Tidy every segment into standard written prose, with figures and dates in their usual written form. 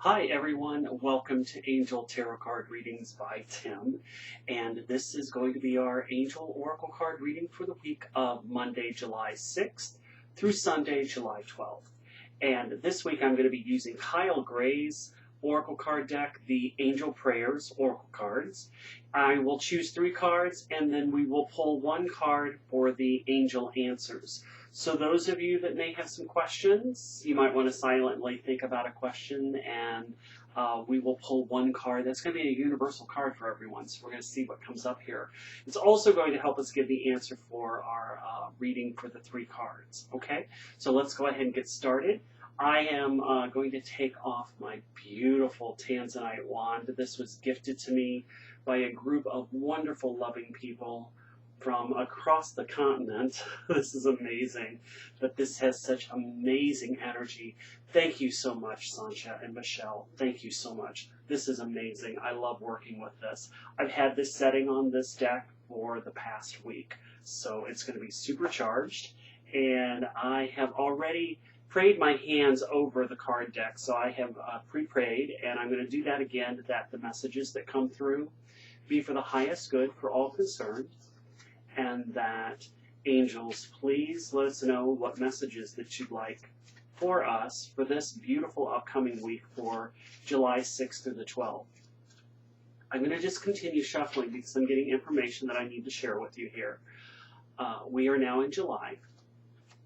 Hi everyone, welcome to Angel Tarot Card Readings by Tim, and this is going to be our Angel Oracle Card reading for the week of Monday, July 6th through Sunday, July 12th. And this week I'm going to be using Kyle Gray's Oracle card deck, the Angel Prayers Oracle cards. I will choose 3 cards and then we will pull 1 card for the Angel Answers. So those of you that may have some questions, you might want to silently think about a question, and we will pull 1 card. That's going to be a universal card for everyone, so we're going to see what comes up here. It's also going to help us give the answer for our reading for the 3 cards. Okay, so let's go ahead and get started. I am going to take off my beautiful Tanzanite wand. This was gifted to me by a group of wonderful, loving people from across the continent. This is amazing, but this has such amazing energy. Thank you so much, Sancha and Michelle. Thank you so much. This is amazing. I love working with this. I've had this setting on this deck for the past week, so it's going to be supercharged, and I have already prayed my hands over the card deck, so I have pre-prayed, and I'm going to do that again, that the messages that come through be for the highest good for all concerned, and that angels, please let us know what messages that you'd like for us for this beautiful upcoming week for July 6th through the 12th. I'm going to just continue shuffling because I'm getting information that I need to share with you here. We are now in July,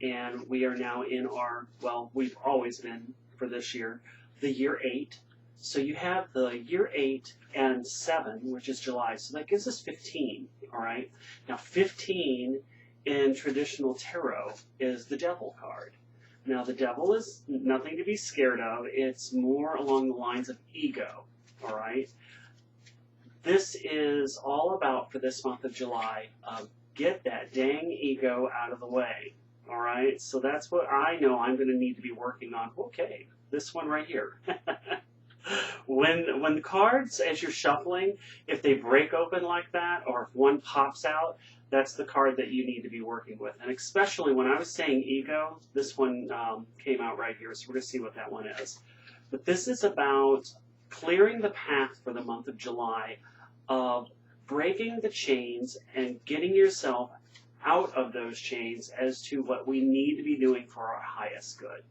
and we are now in our, well, we've always been for this year, the year 8. So you have the year 8 and 7, which is July, so that gives us 15, all right? Now 15 in traditional tarot is the Devil card. Now the Devil is nothing to be scared of. It's more along the lines of ego, all right? This is all about, for this month of July, get that dang ego out of the way, all right? So that's what I know I'm going to need to be working on. Okay, this one right here. When the cards, as you're shuffling, if they break open like that, or if one pops out, that's the card that you need to be working with. And especially when I was saying ego, this one came out right here, so we're going to see what that one is. But this is about clearing the path for the month of July of breaking the chains and getting yourself out of those chains as to what we need to be doing for our highest good.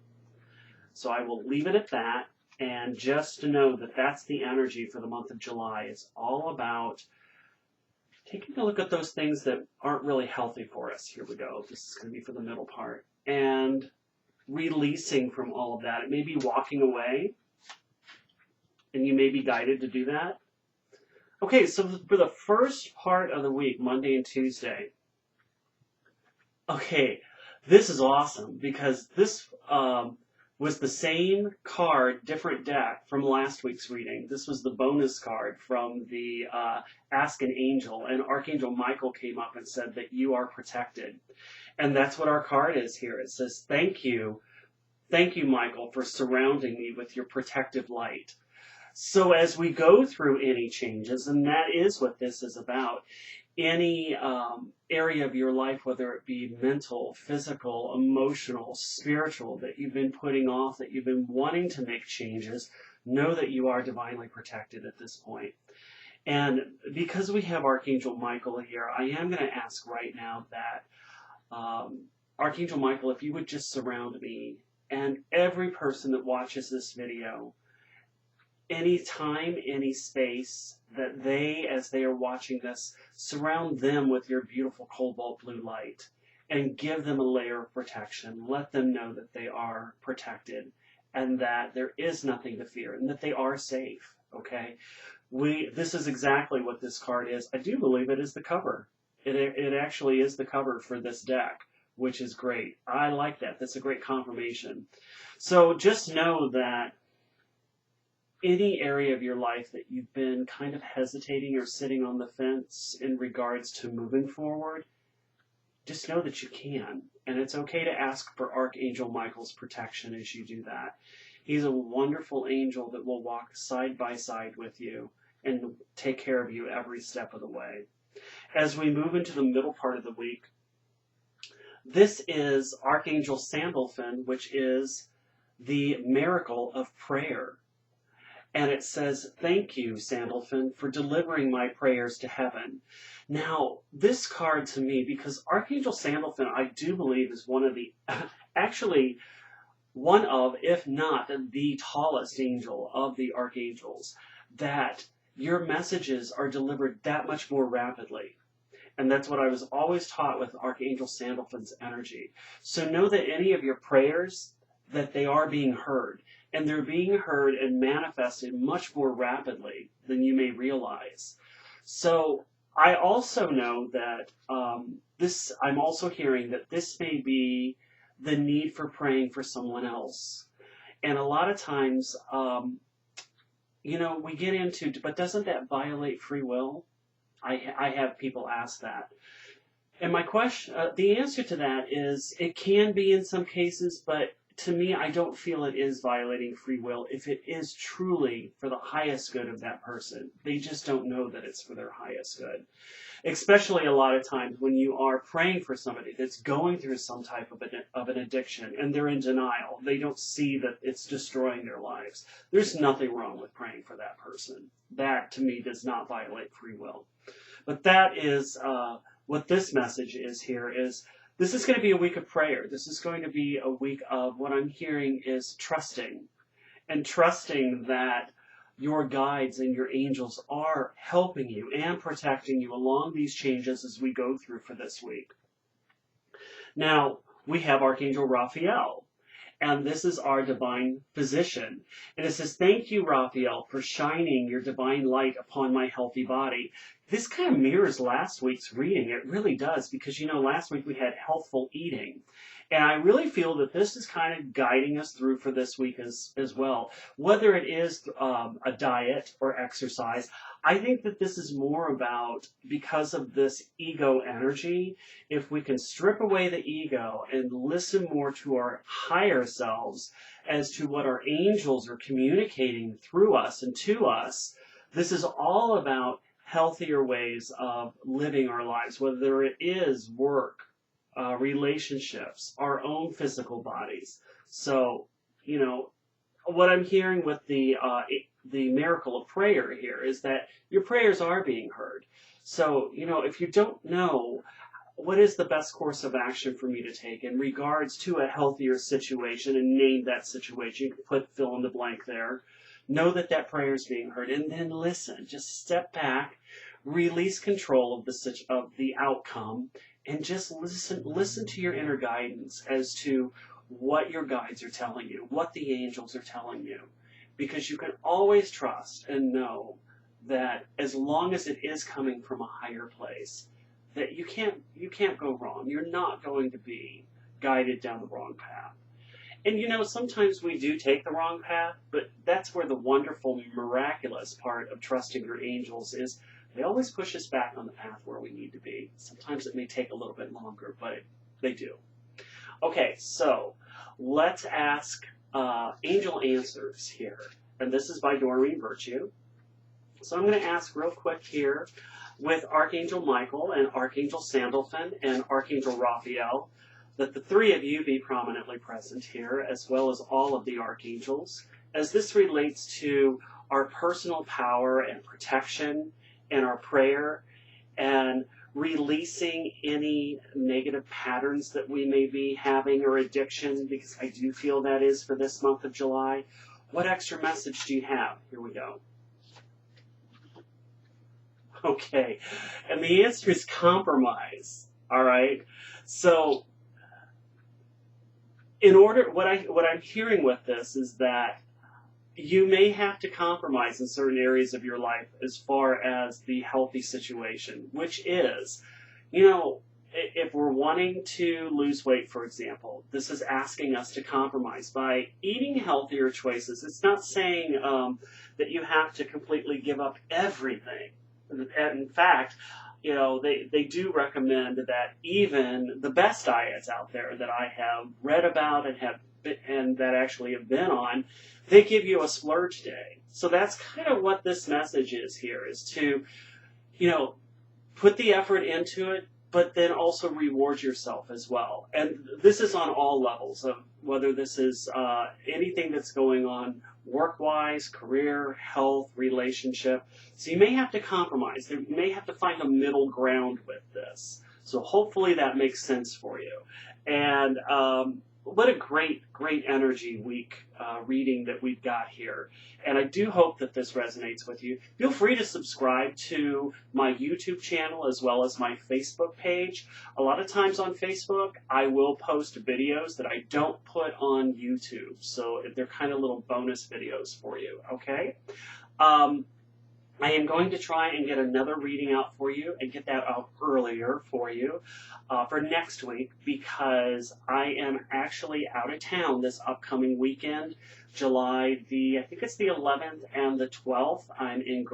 So I will leave it at that. And just to know that that's the energy for the month of July. It's all about taking a look at those things that aren't really healthy for us. Here we go. This is going to be for the middle part. And releasing from all of that. It may be walking away, and you may be guided to do that. Okay, so for the first part of the week, Monday and Tuesday, okay, this is awesome because this was the same card, different deck from last week's reading. This was the bonus card from the Ask an Angel, and Archangel Michael came up and said that you are protected. And that's what our card is here. It says, thank you, Michael, for surrounding me with your protective light. So as we go through any changes, and that is what this is about, any area of your life, whether it be mental, physical, emotional, spiritual, that you've been putting off, that you've been wanting to make changes, know that you are divinely protected at this point. And because we have Archangel Michael here, I am going to ask right now that Archangel Michael, if you would just surround me and every person that watches this video, any time, any space, that they, as they are watching this, surround them with your beautiful cobalt blue light and give them a layer of protection. Let them know that they are protected and that there is nothing to fear and that they are safe, okay? This is exactly what this card is. I do believe it is the cover. It actually is the cover for this deck, which is great. I like that. That's a great confirmation. So just know that any area of your life that you've been kind of hesitating or sitting on the fence in regards to moving forward, just know that you can. And it's okay to ask for Archangel Michael's protection as you do that. He's a wonderful angel that will walk side by side with you and take care of you every step of the way. As we move into the middle part of the week, this is Archangel Sandalphon, which is the miracle of prayer. And it says, "Thank you, Sandalphon, for delivering my prayers to heaven." Now, this card to me, because Archangel Sandalphon, I do believe, is one of the, actually, one of, if not the tallest angel of the archangels, that your messages are delivered that much more rapidly. And that's what I was always taught with Archangel Sandalphon's energy. So know that any of your prayers, that they are being heard. And they're being heard and manifested much more rapidly than you may realize. So I also know that I'm also hearing that this may be the need for praying for someone else. And a lot of times, we get into, but doesn't that violate free will? I have people ask that. And my question, the answer to that is it can be in some cases, but to me, I don't feel it is violating free will if it is truly for the highest good of that person. They just don't know that it's for their highest good. Especially a lot of times when you are praying for somebody that's going through some type of an addiction and they're in denial. They don't see that it's destroying their lives. There's nothing wrong with praying for that person. That, to me, does not violate free will. But that is what this message is here is this is going to be a week of prayer. This is going to be a week of what I'm hearing is trusting. And trusting that your guides and your angels are helping you and protecting you along these changes as we go through for this week. Now, we have Archangel Raphael. And this is our divine physician. And it says, "Thank you, Raphael, for shining your divine light upon my healthy body." This kind of mirrors last week's reading. It really does, because, last week we had healthful eating. And I really feel that this is kind of guiding us through for this week as well. Whether it is a diet or exercise, I think that this is more about, because of this ego energy, if we can strip away the ego and listen more to our higher selves as to what our angels are communicating through us and to us, this is all about healthier ways of living our lives, whether it is work, relationships, our own physical bodies. So, what I'm hearing with the miracle of prayer here is that your prayers are being heard. So, if you don't know what is the best course of action for me to take in regards to a healthier situation, and name that situation, you can put fill in the blank there. Know that that prayer is being heard, and then listen. Just step back, release control of the outcome, and just listen to your inner guidance as to what your guides are telling you, what the angels are telling you. Because you can always trust and know that as long as it is coming from a higher place, that you can't go wrong. You're not going to be guided down the wrong path. And sometimes we do take the wrong path, but that's where the wonderful, miraculous part of trusting your angels is. They always push us back on the path where we need to be. Sometimes it may take a little bit longer, but they do. Okay, so let's ask angel answers here. And this is by Doreen Virtue. So I'm going to ask real quick here with Archangel Michael and Archangel Sandalphon and Archangel Raphael, that the three of you be prominently present here, as well as all of the archangels, as this relates to our personal power and protection and our prayer, and releasing any negative patterns that we may be having or addiction, because I do feel that is for this month of July. What extra message do you have? Here we go. Okay, and the answer is compromise. All right, so what I'm hearing with this is that you may have to compromise in certain areas of your life as far as the healthy situation, which is, if we're wanting to lose weight, for example, this is asking us to compromise by eating healthier choices. It's not saying that you have to completely give up everything. In fact, they do recommend that even the best diets out there that I have read about and that actually have been on, they give you a splurge day. So that's kind of what this message is here, is to, put the effort into it, but then also reward yourself as well. And this is on all levels of whether this is anything that's going on work-wise, career, health, relationship. So you may have to compromise. You may have to find a middle ground with this. So hopefully that makes sense for you. And what a great energy week reading that we've got here. And I do hope that this resonates with you. Feel free to subscribe to my YouTube channel as well as my Facebook page. A lot of times on Facebook, I will post videos that I don't put on YouTube. So they're kind of little bonus videos for you, okay? I am going to try and get another reading out for you and get that out earlier for you for next week, because I am actually out of town this upcoming weekend, I think it's the 11th and the 12th. I'm in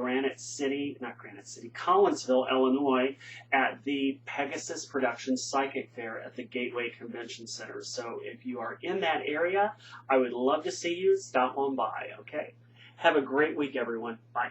Collinsville, Illinois, at the Pegasus Productions Psychic Fair at the Gateway Convention Center. So if you are in that area, I would love to see you. Stop on by, okay? Have a great week, everyone. Bye.